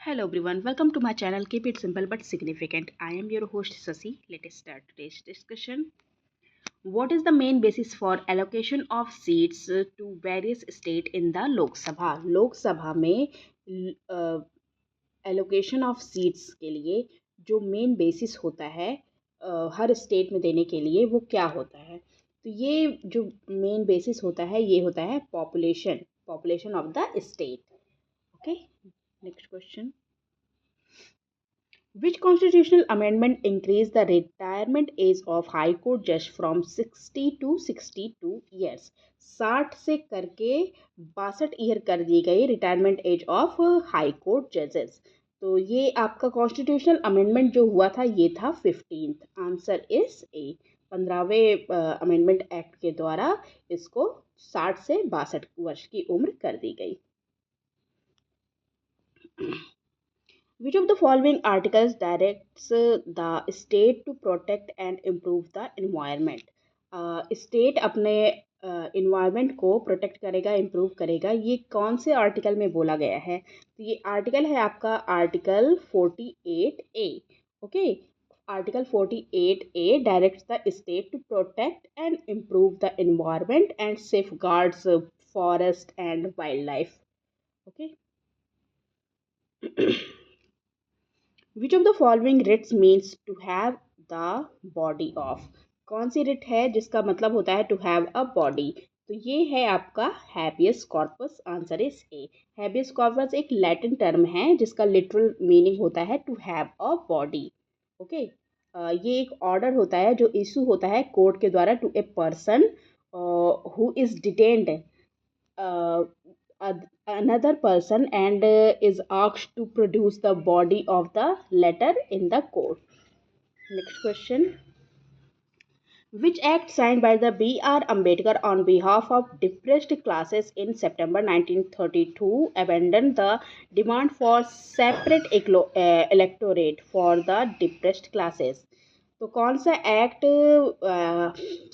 Hello everyone, welcome to my channel. Keep it simple but significant. I am your host Sasi. Let us start today's discussion. What is the main basis for allocation of seats to various state in the Lok Sabha? लोक सभा में allocation of seats के लिए जो main basis होता है हर state में देने के लिए वो क्या होता है? तो ये जो मेन बेसिस होता है ये होता है population of the state. Okay, next question. Which constitutional amendment increased the retirement age of High Court judge from 60 to 62 years? 60 से करके 62 ईयर कर दी गई retirement age of high court जजेस. तो ये आपका कॉन्स्टिट्यूशनल अमेंडमेंट जो हुआ था ये था 15th. Answer is A. 15वें अमेंडमेंट एक्ट के द्वारा इसको 60 से 62 वर्ष की उम्र कर दी गई. Which of the following articles directs the state to protect and improve the environment? State अपने इन्वायरमेंट को प्रोटेक्ट करेगा, इम्प्रूव करेगा. ये कौन से आर्टिकल में बोला गया है? तो ये आर्टिकल है आपका article 48A. Okay, article 48A directs the state to protect and improve the environment and safeguards forest and wildlife. Okay. Which of the following writs means to have the body of? कौन सी writ है जिसका मतलब होता है to have a body? तो ये है आपका habeas corpus. Answer is A. habeas corpus एक लैटिन टर्म है जिसका लिटरल मीनिंग होता है to have a body. Okay, ये एक ऑर्डर होता है जो इशू होता है कोर्ट के द्वारा to a person who is detained another person and is asked to produce the body of the letter in the court. Next question. Which act signed by the B.R. Ambedkar on behalf of depressed classes in September 1932 abandoned the demand for separate electorate for the depressed classes? तो कौन सा act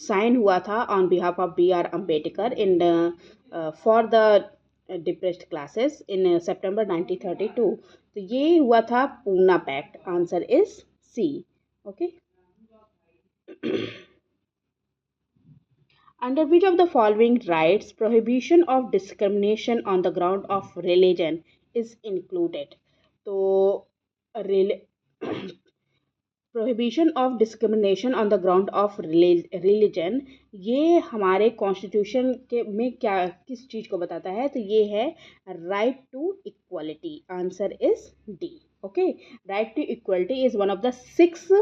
sign हुआ था on behalf of B R Ambedkar in for the depressed classes in सितंबर 1932? तो ये हुआ था Poona pact. Answer is C. Okay. Under which of the following rights prohibition of discrimination on the ground of religion is included? तो prohibition of discrimination on the ground of religion ये हमारे constitution के में क्या किस चीज़ को बताता है? तो ये है right to equality. Answer is D. Okay, right to equality is one of the 6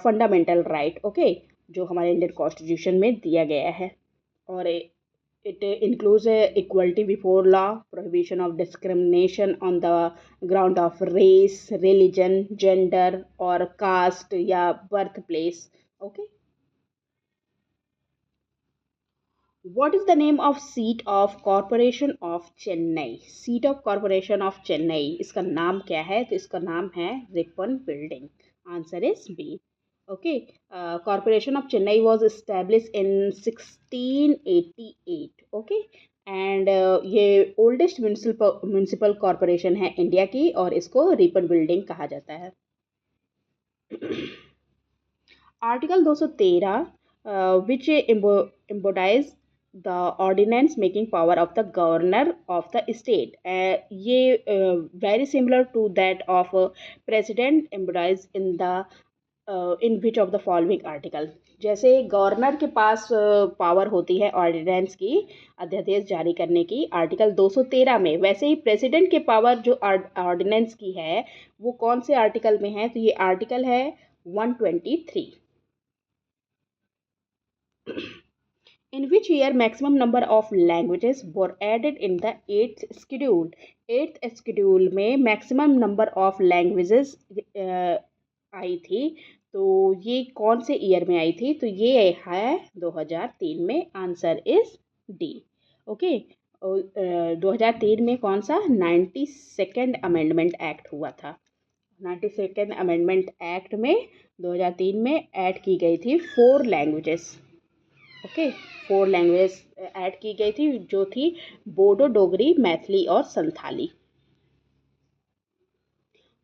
fundamental right. Okay, जो हमारे इंडियन कॉन्स्टिट्यूशन में दिया गया है. और it includes equality before law, prohibition of discrimination on the ground of race, religion, gender or caste या birthplace. Okay. What is the name of seat of Corporation of Chennai? Seat of Corporation of Chennai इसका नाम क्या है? तो इसका नाम है Ripon building. Answer is B. Okay, Corporation of Chennai was established in 1688. Okay, and ये oldest municipal corporation है इंडिया की और इसको रिपन बिल्डिंग कहा जाता है. Article 213 which embodies the ordinance making power of the governor of the state. ये very similar to that of president embodies in the in which of the following article. जैसे governor के पास power होती है ordinance की अध्यादेश जारी करने की आर्टिकल 213 में, वैसे ही प्रेसिडेंट के पावर जो ऑर्डिनेंस की है वो कौन से आर्टिकल में है? तो ये आर्टिकल है 123. In which year maximum number of languages were added in the 8th schedule? 8th schedule में maximum number of languages आई थी. तो ये कौन से ईयर में आई थी? तो ये है 2003 में. Answer is D. ओके, 2003 में कौन सा 92nd अमेंडमेंट एक्ट हुआ था. 92nd अमेंडमेंट एक्ट में 2003 में ऐड की गई थी 4 लैंग्वेजेस. ओके, 4 लैंग्वेज ऐड की गई थी जो थी बोडो, डोगरी, मैथिली और Santhali.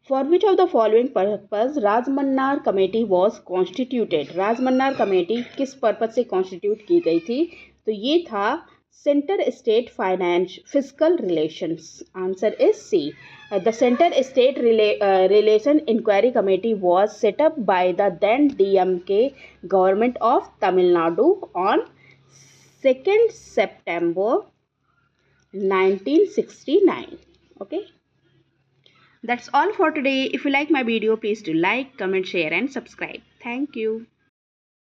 For which of the following purpose Rajamannar committee was constituted? Rajamannar committee किस पर्पज से कॉन्स्टिट्यूट की गई थी? तो ये था centre state finance physical relations. Answer is C. The Center State Relation Inquiry Committee was set up by the then DMK government of Tamil Nadu on 2nd September 1969. Okay. That's all for today. If you like my video, please do like, comment, share and subscribe. Thank you.